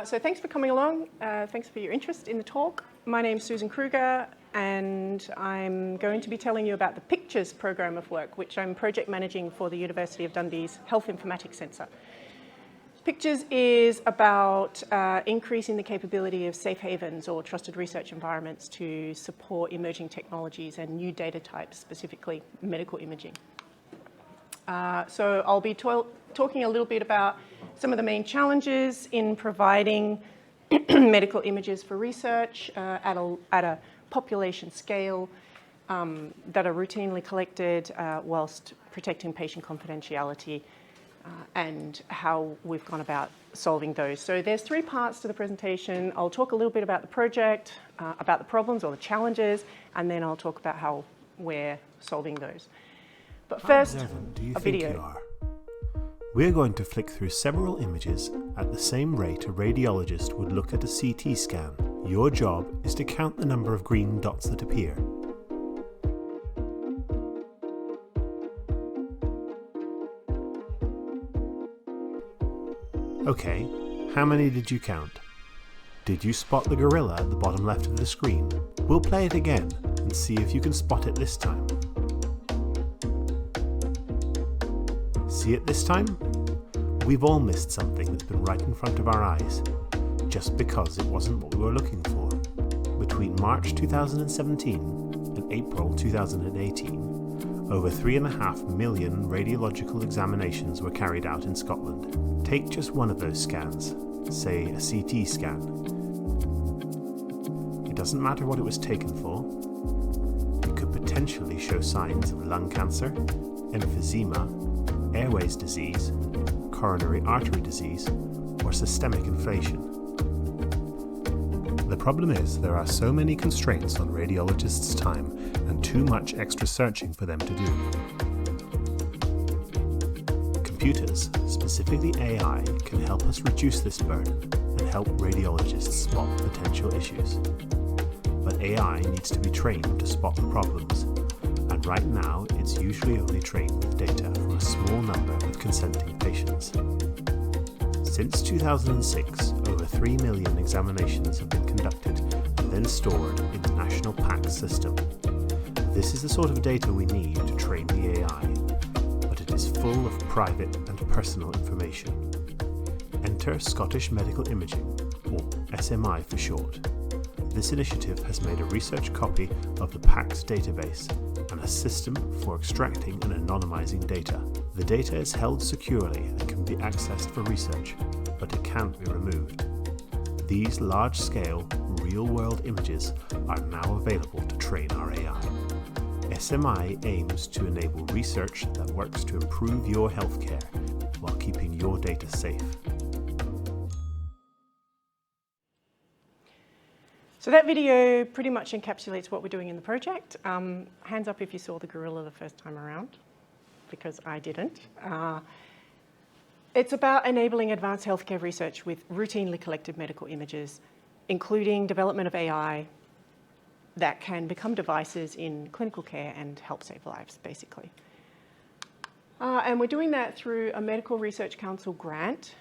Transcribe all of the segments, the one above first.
So thanks for coming along. Thanks for your interest in the talk. My name's Susan Krueger, and I'm going to be telling you about the Pictures program of work, which I'm project managing for the University of Dundee's Health Informatics Centre. Pictures is about increasing the capability of safe havens or trusted research environments to support emerging technologies and new data types, specifically medical imaging. So I'll be talking a little bit about some of the main challenges in providing medical images for research at a population scale that are routinely collected whilst protecting patient confidentiality and how we've gone about solving those. So there's three parts to the presentation. I'll talk a little bit about the project, about the problems or the challenges, and then I'll talk about how we're solving those. But first, a video. We're going to flick through several images at the same rate a radiologist would look at a CT scan. Your job is to count the number of green dots that appear. Okay, how many did you count? Did you spot the gorilla at the bottom left of the screen? We'll play it again and see if you can spot it this time. See it this time? We've all missed something that's been right in front of our eyes, just because it wasn't what we were looking for. Between March 2017 and April 2018, over 3.5 million radiological examinations were carried out in Scotland. Take just one of those scans, say a CT scan. It doesn't matter what it was taken for. It could potentially show signs of lung cancer, emphysema, airways disease, coronary artery disease, or systemic inflation. The problem is there are so many constraints on radiologists' time and too much extra searching for them to do. Computers, specifically AI, can help us reduce this burden and help radiologists spot potential issues. But AI needs to be trained to spot the problems, and right now it's usually only trained with data from a small number of consenting patients. Since 2006, over 3 million examinations have been conducted and then stored in the National PACS system. This is the sort of data we need to train the AI, but it is full of private and personal information. Enter Scottish Medical Imaging, or SMI for short. This initiative has made a research copy of the PACS database and a system for extracting and anonymizing data. The data is held securely and can be accessed for research, but it can't be removed. These large-scale, real-world images are now available to train our AI. SMI aims to enable research that works to improve your healthcare while keeping your data safe. So that video pretty much encapsulates what we're doing in the project. Hands up if you saw the gorilla the first time around, because I didn't. It's about enabling advanced healthcare research with routinely collected medical images, including development of AI that can become devices in clinical care and help save lives, basically. And we're doing that through a Medical Research Council grant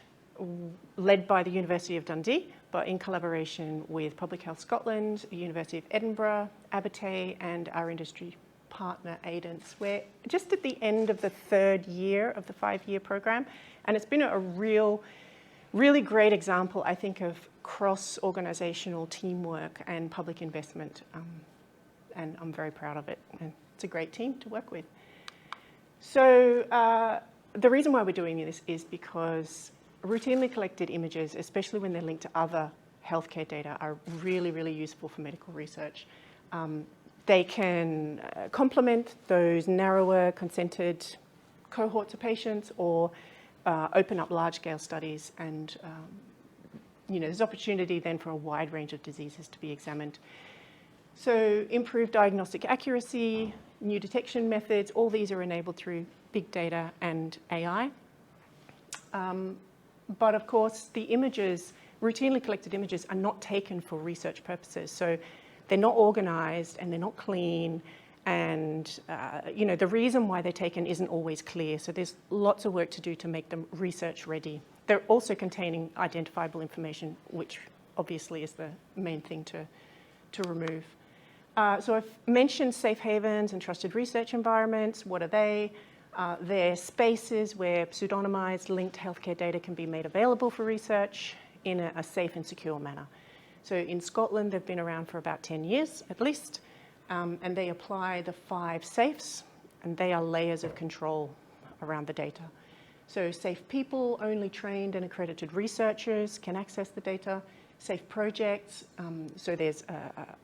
led by the University of Dundee, but in collaboration with Public Health Scotland, the University of Edinburgh, Abbottay, and our industry partner, Aidence. We're just at the end of the third year of the 5-year program, and it's been a really great example, I think, of cross-organisational teamwork and public investment, and I'm very proud of it, and it's a great team to work with. So the reason why we're doing this is because routinely collected images, especially when they're linked to other healthcare data, are really, really useful for medical research. They can complement those narrower consented cohorts of patients or open up large-scale studies, and there's opportunity then for a wide range of diseases to be examined. So improved diagnostic accuracy, new detection methods, all these are enabled through big data and AI. But of course, the images, routinely collected images, are not taken for research purposes. So they're not organized and they're not clean, and the reason why they're taken isn't always clear. So there's lots of work to do to make them research ready they're also containing identifiable information, which obviously is the main thing to remove. So I've mentioned safe havens and trusted research environments. What are they? They're spaces where pseudonymized linked healthcare data can be made available for research in a safe and secure manner. So in Scotland, they've been around for about 10 years at least, and they apply the 5 safes, and they are layers of control around the data. So safe people, only trained and accredited researchers can access the data. Safe projects, so there's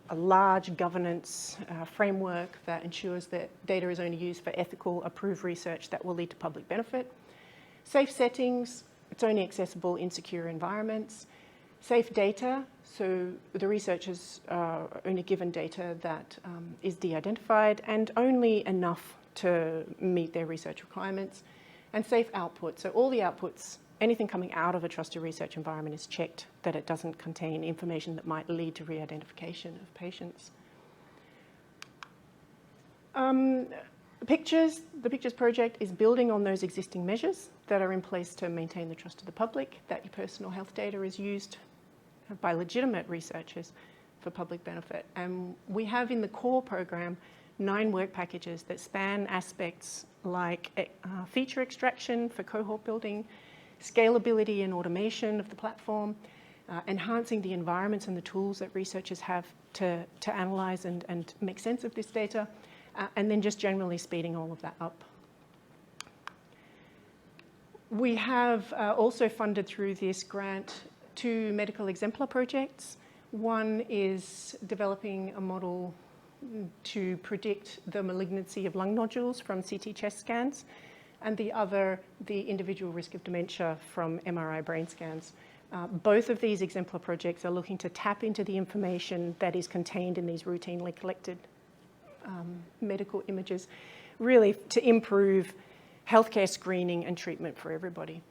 a large governance framework that ensures that data is only used for ethical, approved research that will lead to public benefit. Safe settings, it's only accessible in secure environments. Safe data, so the researchers are only given data that is de-identified and only enough to meet their research requirements. And safe output, so all the outputs, anything coming out of a trusted research environment is checked that it doesn't contain information that might lead to re-identification of patients. The Pictures project is building on those existing measures that are in place to maintain the trust of the public, that your personal health data is used by legitimate researchers for public benefit. And we have in the core program 9 work packages that span aspects like feature extraction for cohort building, scalability and automation of the platform, enhancing the environments and the tools that researchers have to analyze and make sense of this data, and then just generally speeding all of that up. We have also funded through this grant 2 medical exemplar projects. One is developing a model to predict the malignancy of lung nodules from CT chest scans, and the other, the individual risk of dementia from MRI brain scans. Both of these exemplar projects are looking to tap into the information that is contained in these routinely collected medical images, really to improve healthcare screening and treatment for everybody.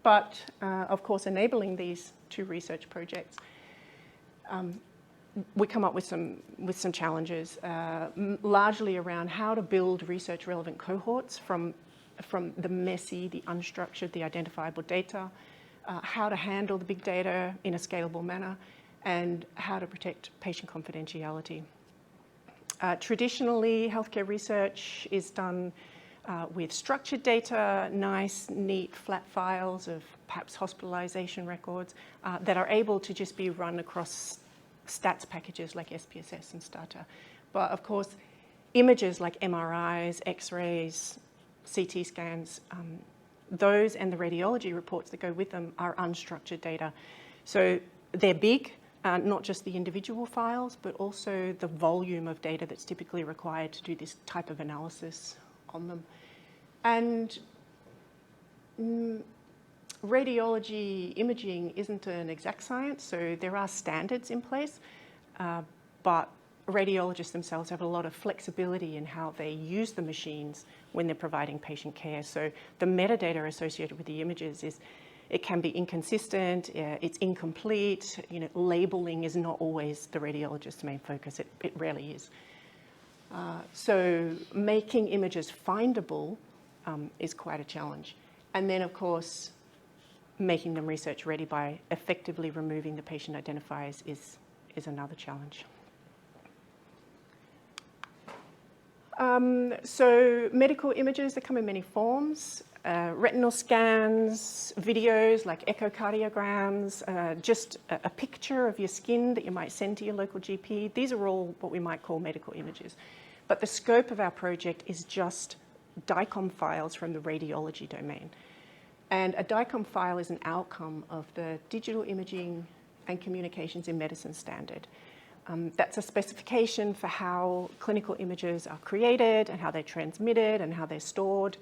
But, of course, enabling these 2 research projects, we come up with some challenges, largely around how to build research-relevant cohorts from the messy, the unstructured, the identifiable data, how to handle the big data in a scalable manner, and how to protect patient confidentiality. Traditionally, healthcare research is done with structured data, nice, neat, flat files of perhaps hospitalization records that are able to just be run across stats packages like SPSS and Stata. But of course, images like MRIs, X-rays, CT scans, those and the radiology reports that go with them are unstructured data. So they're big, not just the individual files, but also the volume of data that's typically required to do this type of analysis on them. And radiology imaging isn't an exact science, so there are standards in place, but radiologists themselves have a lot of flexibility in how they use the machines when they're providing patient care. So the metadata associated with the images it can be inconsistent, it's incomplete, labeling is not always the radiologist's main focus, it rarely is. So making images findable is quite a challenge. And then, of course, making them research ready by effectively removing the patient identifiers is another challenge. So medical images, they come in many forms. Retinal scans, videos like echocardiograms, just a picture of your skin that you might send to your local GP. These are all what we might call medical images. But the scope of our project is just DICOM files from the radiology domain. And a DICOM file is an outcome of the Digital Imaging and Communications in Medicine standard. That's a specification for how clinical images are created and how they're transmitted and how they're stored.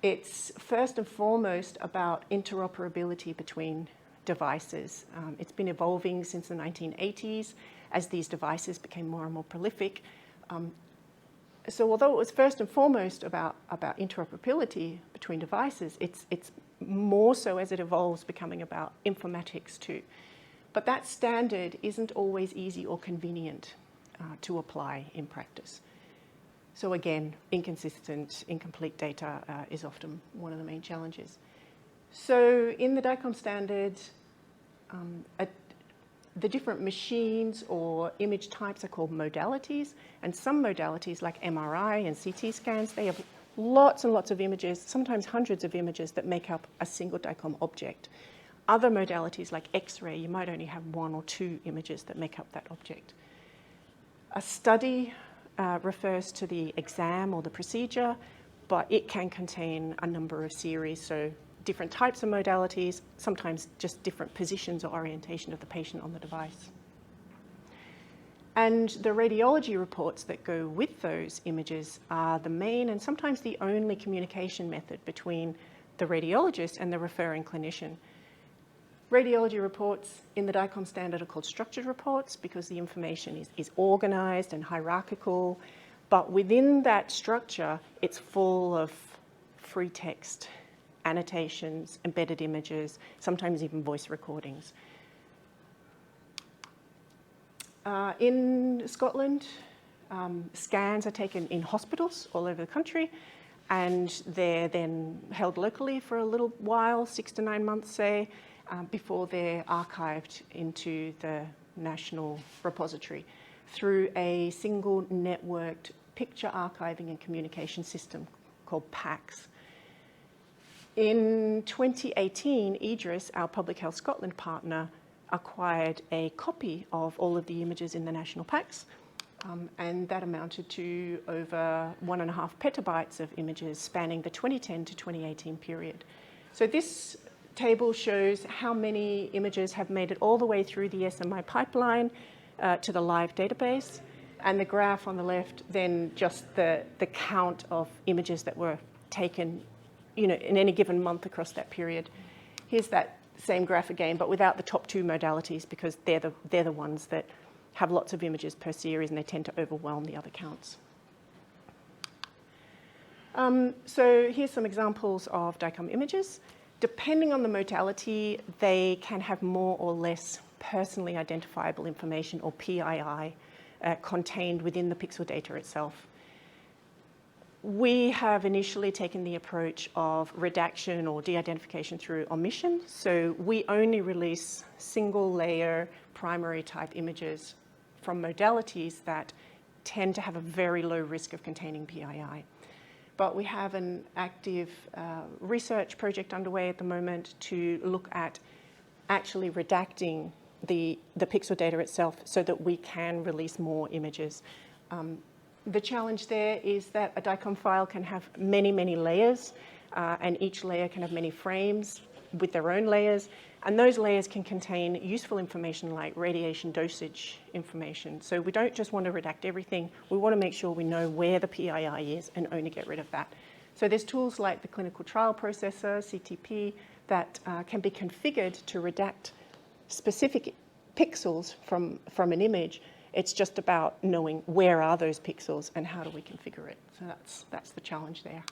It's first and foremost about interoperability between devices. It's been evolving since the 1980s as these devices became more and more prolific. So although it was first and foremost about interoperability between devices, it's more so as it evolves becoming about informatics too. But that standard isn't always easy or convenient to apply in practice. So again, inconsistent, incomplete data is often one of the main challenges. So in the DICOM standard, the different machines or image types are called modalities, and some modalities like MRI and CT scans, they have lots and lots of images, sometimes hundreds of images that make up a single DICOM object. Other modalities like X-ray, you might only have 1 or 2 images that make up that object. A study refers to the exam or the procedure, but it can contain a number of series, so different types of modalities, sometimes just different positions or orientation of the patient on the device. And the radiology reports that go with those images are the main and sometimes the only communication method between the radiologist and the referring clinician. Radiology reports in the DICOM standard are called structured reports because the information is organized and hierarchical, but within that structure, it's full of free text, annotations, embedded images, sometimes even voice recordings. In Scotland, scans are taken in hospitals all over the country, and they're then held locally for a little while, 6 to 9 months, say, before they're archived into the national repository through a single networked picture archiving and communication system called PACS. In 2018, Idris, our Public Health Scotland partner, acquired a copy of all of the images in the national PACS, and that amounted to over 1.5 petabytes of images spanning the 2010 to 2018 period. So this table shows how many images have made it all the way through the SMI pipeline to the live database, and the graph on the left then just the count of images that were taken, in any given month across that period. Here's that same graph again, but without the top 2 modalities because they're the ones that have lots of images per series and they tend to overwhelm the other counts. So here's some examples of DICOM images. Depending on the modality, they can have more or less personally identifiable information, or PII, contained within the pixel data itself. We have initially taken the approach of redaction or de-identification through omission. So we only release single layer primary type images from modalities that tend to have a very low risk of containing PII. But we have an active research project underway at the moment to look at actually redacting the pixel data itself so that we can release more images. The challenge there is that a DICOM file can have many, many layers, and each layer can have many frames with their own layers, and those layers can contain useful information like radiation dosage information. So we don't just want to redact everything, we want to make sure we know where the PII is and only get rid of that. So there's tools like the clinical trial processor, CTP, that can be configured to redact specific pixels from an image. It's just about knowing where are those pixels and how do we configure it. So that's the challenge there.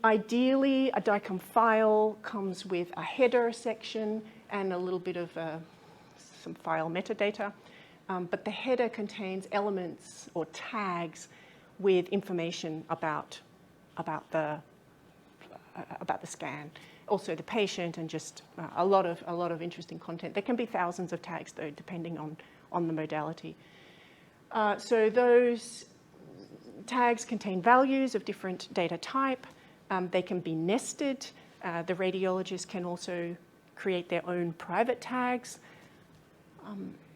Ideally, a DICOM file comes with a header section and a little bit of some file metadata, but the header contains elements or tags with information about the scan, also the patient, and just a lot of interesting content. There can be thousands of tags though, depending on the modality. So those tags contain values of different data type. They can be nested. The radiologist can also create their own private tags.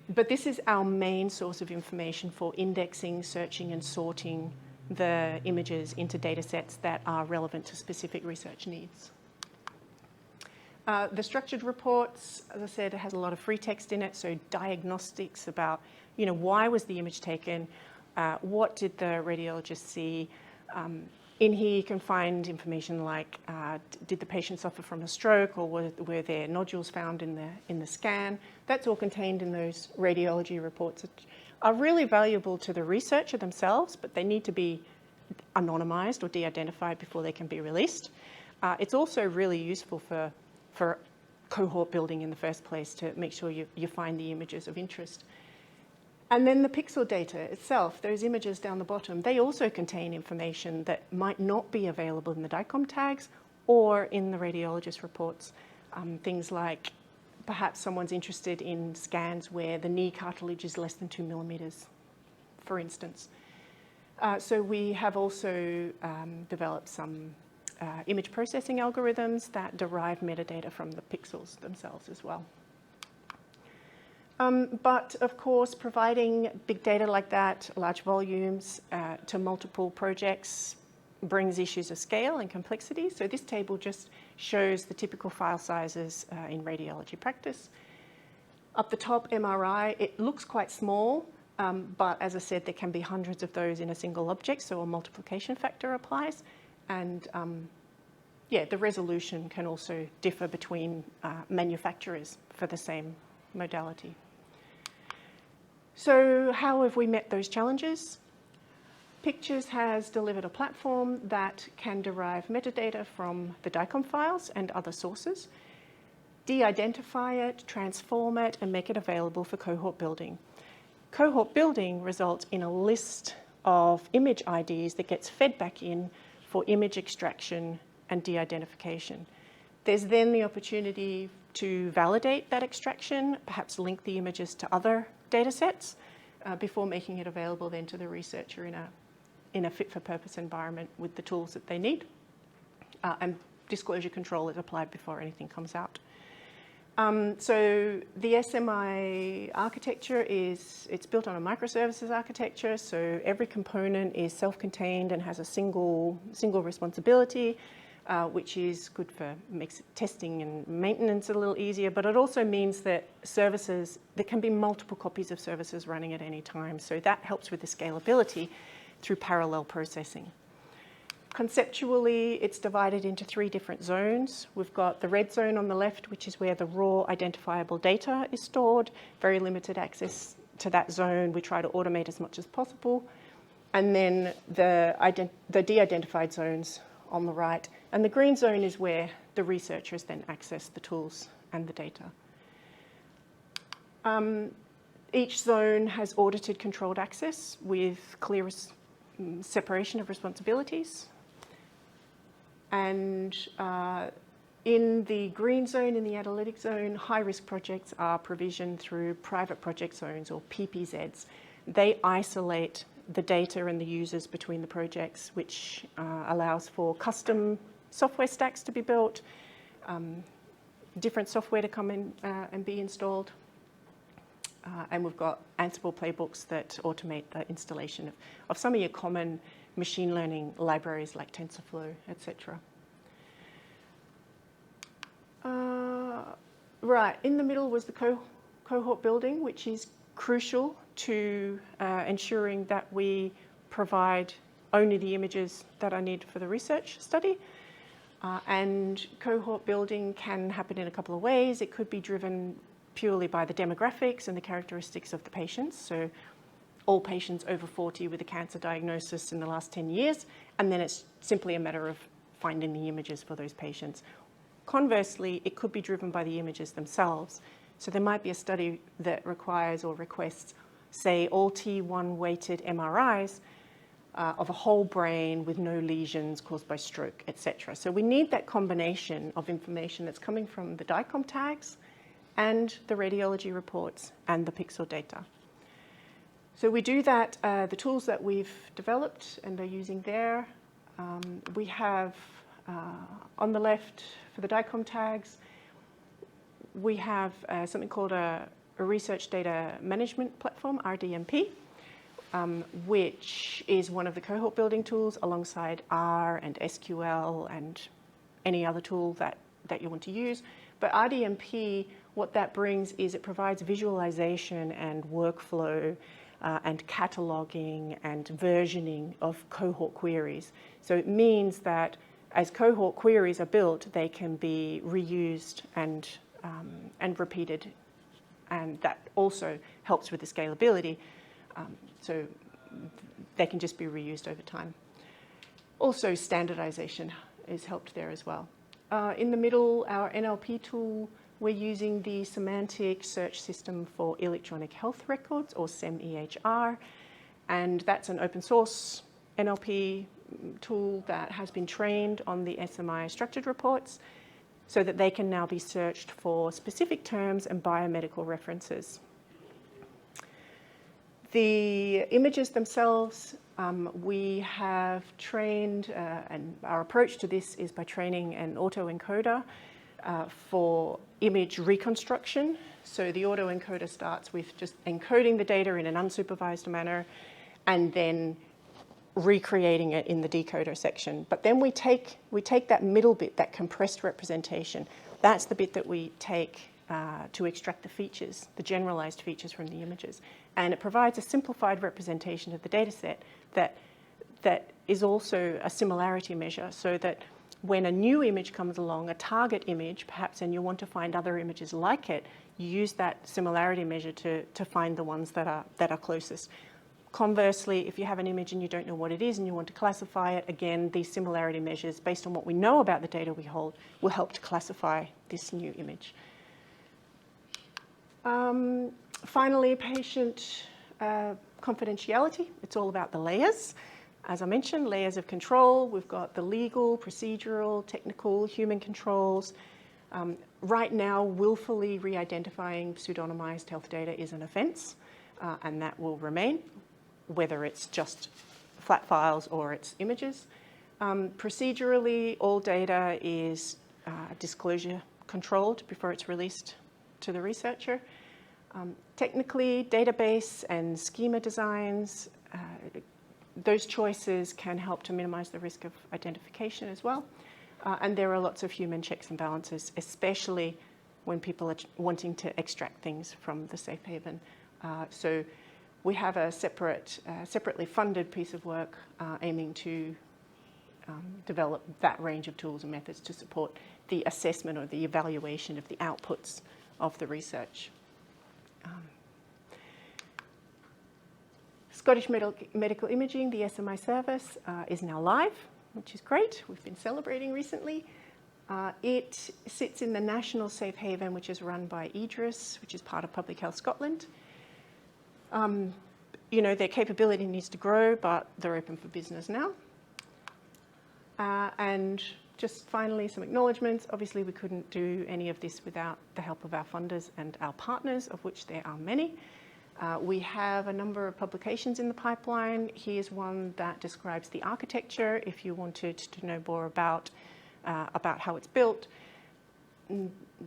But this is our main source of information for indexing, searching, and sorting the images into data sets that are relevant to specific research needs. The structured reports, as I said, it has a lot of free text in it, so diagnostics about, why was the image taken, what did the radiologist see. In here you can find information like, did the patient suffer from a stroke, or were there nodules found in the scan? That's all contained in those radiology reports, which are really valuable to the researcher themselves, but they need to be anonymized or de-identified before they can be released. It's also really useful for cohort building in the first place to make sure you find the images of interest. And then the pixel data itself, those images down the bottom, they also contain information that might not be available in the DICOM tags or in the radiologist reports. Things like perhaps someone's interested in scans where the knee cartilage is less than 2 millimeters, for instance. So we have also developed some image processing algorithms that derive metadata from the pixels themselves as well. But of course, providing big data like that, large volumes, to multiple projects brings issues of scale and complexity. So this table just shows the typical file sizes in radiology practice. Up the top, MRI, it looks quite small, but as I said, there can be hundreds of those in a single object, so a multiplication factor applies. And yeah, the resolution can also differ between manufacturers for the same modality. So how have we met those challenges? Pictures has delivered a platform that can derive metadata from the DICOM files and other sources, de-identify it, transform it, and make it available for cohort building. Cohort building results in a list of image IDs that gets fed back in for image extraction and de-identification. There's then the opportunity to validate that extraction, perhaps link the images to other data sets before making it available then to the researcher in a fit-for-purpose environment with the tools that they need. And disclosure control is applied before anything comes out. So the SMI architecture it's built on a microservices architecture, so every component is self-contained and has a single responsibility, which is good for makes testing and maintenance a little easier, but it also means that services, there can be multiple copies of services running at any time, so that helps with the scalability through parallel processing. Conceptually, it's divided into 3 different zones. We've got the red zone on the left, which is where the raw identifiable data is stored, very limited access to that zone. We try to automate as much as possible. And then the de-identified zones on the right. And the green zone is where the researchers then access the tools and the data. Each zone has audited controlled access with clear separation of responsibilities. And in the green zone, in the analytic zone, high-risk projects are provisioned through private project zones, or PPZs. They isolate the data and the users between the projects, which allows for custom software stacks to be built, different software to come in and be installed. And we've got Ansible playbooks that automate the installation of some of your common machine learning libraries like TensorFlow, etc. Right, in the middle was the cohort building, which is crucial to ensuring that we provide only the images that are needed for the research study. And cohort building can happen in a couple of ways. It could be driven purely by the demographics and the characteristics of the patients. So all patients over 40 with a cancer diagnosis in the last 10 years, and then it's simply a matter of finding the images for those patients. Conversely, it could be driven by the images themselves. So there might be a study that requires or requests, say, all T1 weighted MRIs of a whole brain with no lesions caused by stroke, etc. So we need that combination of information that's coming from the DICOM tags and the radiology reports and the pixel data. So we do that, the tools that we've developed and are using there, we have on the left for the DICOM tags, we have something called a research data management platform, RDMP, which is one of the cohort building tools alongside R and SQL and any other tool that you want to use. But RDMP, what that brings is it provides visualization and workflow and cataloging and versioning of cohort queries. So it means that as cohort queries are built, they can be reused and repeated, and that also helps with the scalability. So they can just be reused over time. Also, standardization is helped there as well. In the middle, our NLP tool, we're using the Semantic Search System for Electronic Health Records, or SEM-EHR, and that's an open source NLP tool that has been trained on the SMI structured reports so that they can now be searched for specific terms and biomedical references. The images themselves, we have trained, and our approach to this is by training an autoencoder for image reconstruction. So the autoencoder starts with just encoding the data in an unsupervised manner and then recreating it in the decoder section. But then we take that middle bit, that compressed representation. That's the bit that we take to extract the features, the generalized features from the images. And it provides a simplified representation of the data set that is also a similarity measure, so that when a new image comes along, a target image perhaps, and you want to find other images like it, you use that similarity measure to find the ones that are closest. Conversely, if you have an image and you don't know what it is and you want to classify it, again, these similarity measures, based on what we know about the data we hold, will help to classify this new image. Finally, patient confidentiality. It's all about the layers. As I mentioned, layers of control. We've got the legal, procedural, technical, human controls. Right now, willfully re-identifying pseudonymized health data is an offence, and that will remain, whether it's just flat files or it's images. Procedurally, all data is disclosure controlled before it's released to the researcher. Technically, database and schema designs, those choices can help to minimize the risk of identification as well. And there are lots of human checks and balances, especially when people are wanting to extract things from the safe haven. So we have a separately funded piece of work aiming to develop that range of tools and methods to support the assessment or the evaluation of the outputs of the research. Scottish Medical Imaging, the SMI service, is now live, which is great. We've been celebrating recently. It sits in the National Safe Haven, which is run by IDRIS, which is part of Public Health Scotland. You know, their capability needs to grow, but they're open for business now. And just finally, some acknowledgements. Obviously, we couldn't do any of this without the help of our funders and our partners, of which there are many. We have a number of publications in the pipeline. Here's one that describes the architecture, if you wanted to know more about how it's built.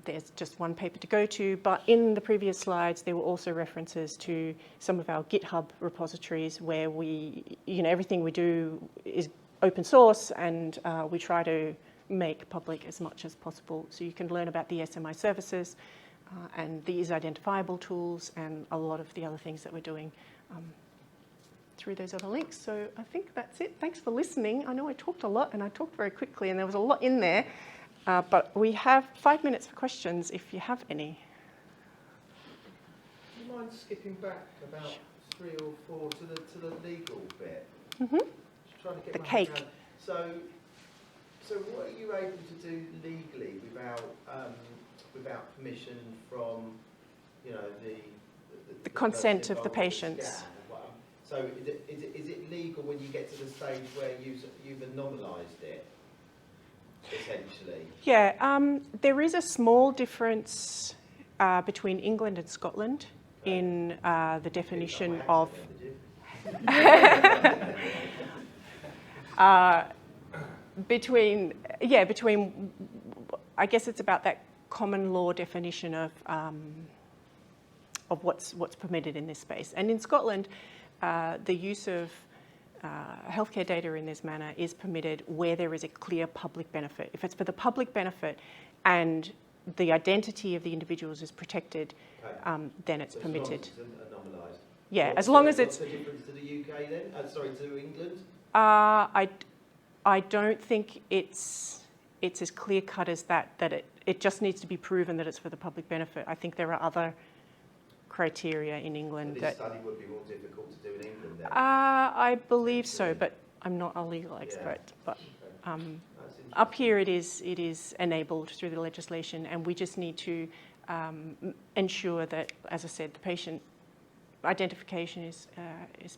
There's just one paper to go to, but in the previous slides, there were also references to some of our GitHub repositories where everything we do is open source, and we try to make public as much as possible. So you can learn about the SMI services and these identifiable tools and a lot of the other things that we're doing through those other links. So I think that's it. Thanks for listening. I know I talked a lot and I talked very quickly and there was a lot in there, but we have 5 minutes for questions if you have any. Do you mind skipping back about 3 or 4 to the legal bit? Mm-hmm. Just trying to get the my cake. hand. So what are you able to do legally without permission from, the consent of the patients? Yeah. So is it legal when you get to the stage where you've anonymised it, essentially? Yeah, there is a small difference between England and Scotland in the definition of... between, I guess it's about that common law definition of what's permitted in this space. And in Scotland, the use of healthcare data in this manner is permitted where there is a clear public benefit. If it's for the public benefit and the identity of the individuals is protected, then it's permitted. As long as it's anonymised. Yeah, as long as it's... What's the difference to the UK then? To England? I don't think it's as clear cut as that it just needs to be proven that it's for the public benefit. I think there are other criteria in England This study would be more difficult to do in England then? I believe so, but I'm not a legal expert. Yeah. But That's up here it is enabled through the legislation, and we just need to ensure that, as I said, the patient identification is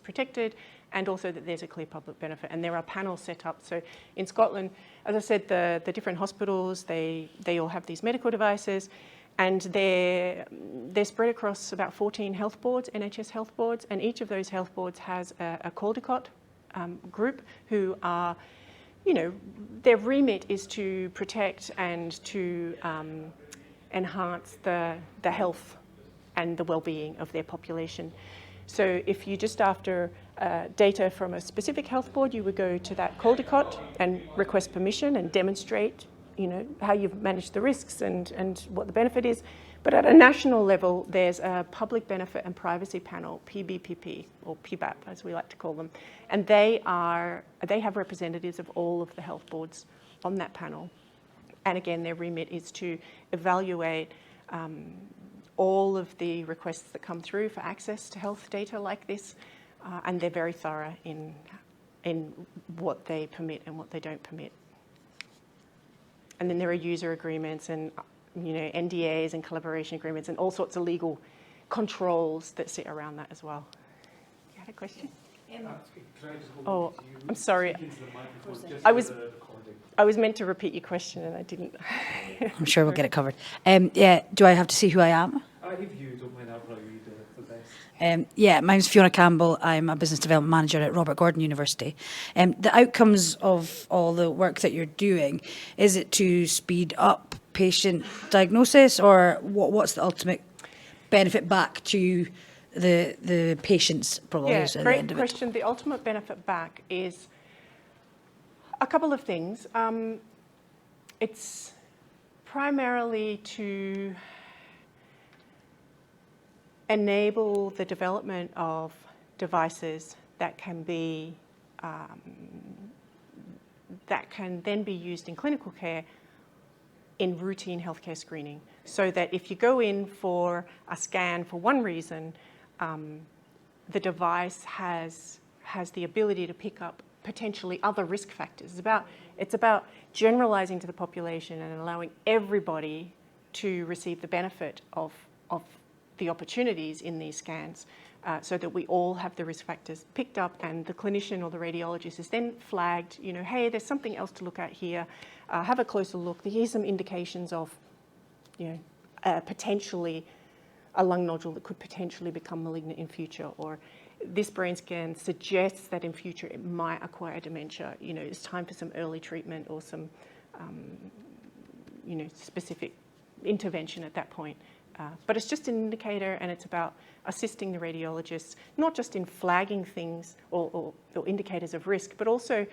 protected, and also that there's a clear public benefit. And there are panels set up. So in Scotland, as I said, the different hospitals, they all have these medical devices, and they're spread across about 14 health boards, NHS health boards, and each of those health boards has a Caldecott group who are, their remit is to protect and to enhance the health and the well-being of their population. So if you just after data from a specific health board, you would go to that Caldecott and request permission and demonstrate, how you've managed the risks and what the benefit is. But at a national level, there's a Public Benefit and Privacy Panel, PBPP, or PBAP as we like to call them, and they have representatives of all of the health boards on that panel. And again, their remit is to evaluate all of the requests that come through for access to health data like this, and they're very thorough in what they permit and what they don't permit. And then there are user agreements and NDAs and collaboration agreements and all sorts of legal controls that sit around that as well. You had a question? Oh, I'm sorry. I was meant to repeat your question and I didn't. I'm sure we'll get it covered. Do I have to say who I am? If you don't mind, I'll probably read the best. My name's Fiona Campbell. I'm a business development manager at Robert Gordon University. The outcomes of all the work that you're doing, is it to speed up patient diagnosis, or what's the ultimate benefit back to the patients? Probably. Yeah, at the great end of question. The ultimate benefit back is a couple of things. It's primarily to enable the development of devices that can then be used in clinical care in routine healthcare screening, so that if you go in for a scan for one reason, the device has the ability to pick up potentially other risk factors. It's about generalizing to the population and allowing everybody to receive the benefit of the opportunities in these scans, so that we all have the risk factors picked up, and the clinician or the radiologist is then flagged, hey, there's something else to look at here, have a closer look. Here's some indications of, potentially a lung nodule that could potentially become malignant in future, or this brain scan suggests that in future it might acquire dementia. It's time for some early treatment or some, specific intervention at that point. But it's just an indicator, and it's about assisting the radiologists, not just in flagging things or indicators of risk, but also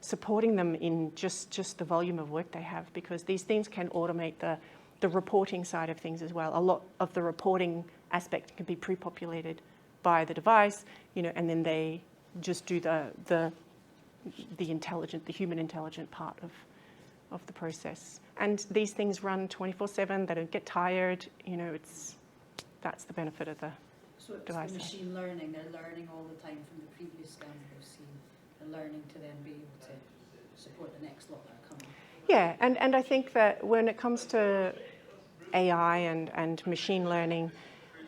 supporting them in just the volume of work they have, because these things can automate the reporting side of things as well. A lot of the reporting aspect can be pre-populated by the device, and then they just do the human intelligent part of the process. And these things run 24/7. They don't get tired. That's the benefit of the device. So it's the machine learning. They're learning all the time from the previous scans they've seen. They're learning to then be able to support the next lot that are coming. Yeah, and I think that when it comes to AI and machine learning,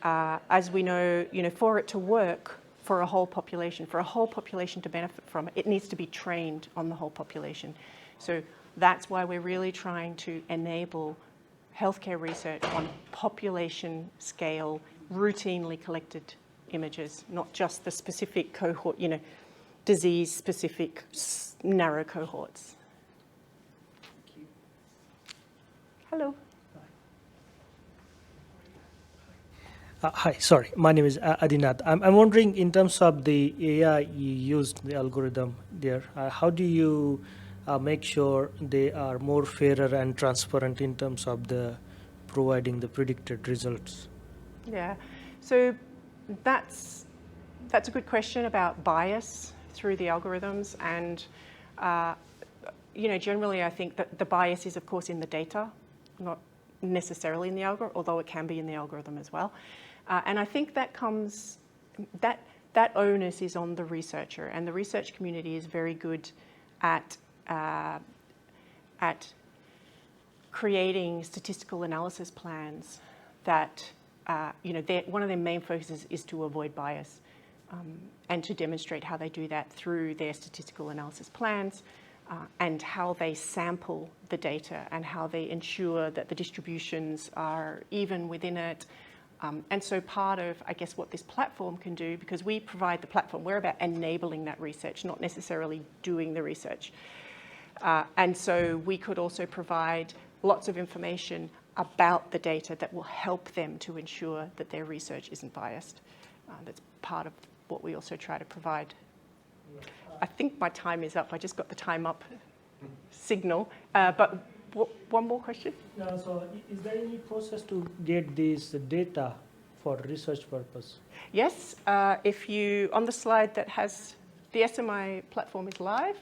as we know, for it to work for a whole population, to benefit from it, it needs to be trained on the whole population. So that's why we're really trying to enable healthcare research on population scale, routinely collected images, not just the specific cohort, disease-specific narrow cohorts. Thank you. Hello. Hi, sorry. My name is Adinath. I'm wondering, in terms of the AI you used, the algorithm there, how do you make sure they are more fairer and transparent in terms of the providing the predicted results? Yeah, so that's a good question about bias through the algorithms, and generally I think that the bias is of course in the data, not necessarily in the algorithm, although it can be in the algorithm as well. And I think that onus is on the researcher, and the research community is very good at at creating statistical analysis plans that, one of their main focuses is to avoid bias, and to demonstrate how they do that through their statistical analysis plans, and how they sample the data and how they ensure that the distributions are even within it. And so part of, I guess, what this platform can do, because we provide the platform, we're about enabling that research, not necessarily doing the research. And so we could also provide lots of information about the data that will help them to ensure that their research isn't biased. That's part of what we also try to provide. I think my time is up. I just got the time up signal. But one more question? No, so is there any process to get this data for research purpose? Yes, if you, on the slide that has, the SMI platform is live.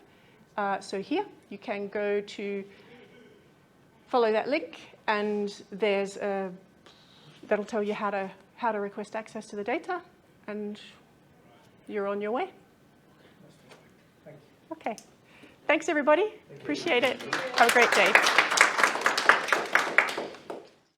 So here, you can go to follow that link, and there's that'll tell you how to request access to the data, and you're on your way. Thank you. Okay. Thanks, everybody. Appreciate it. Have a great day.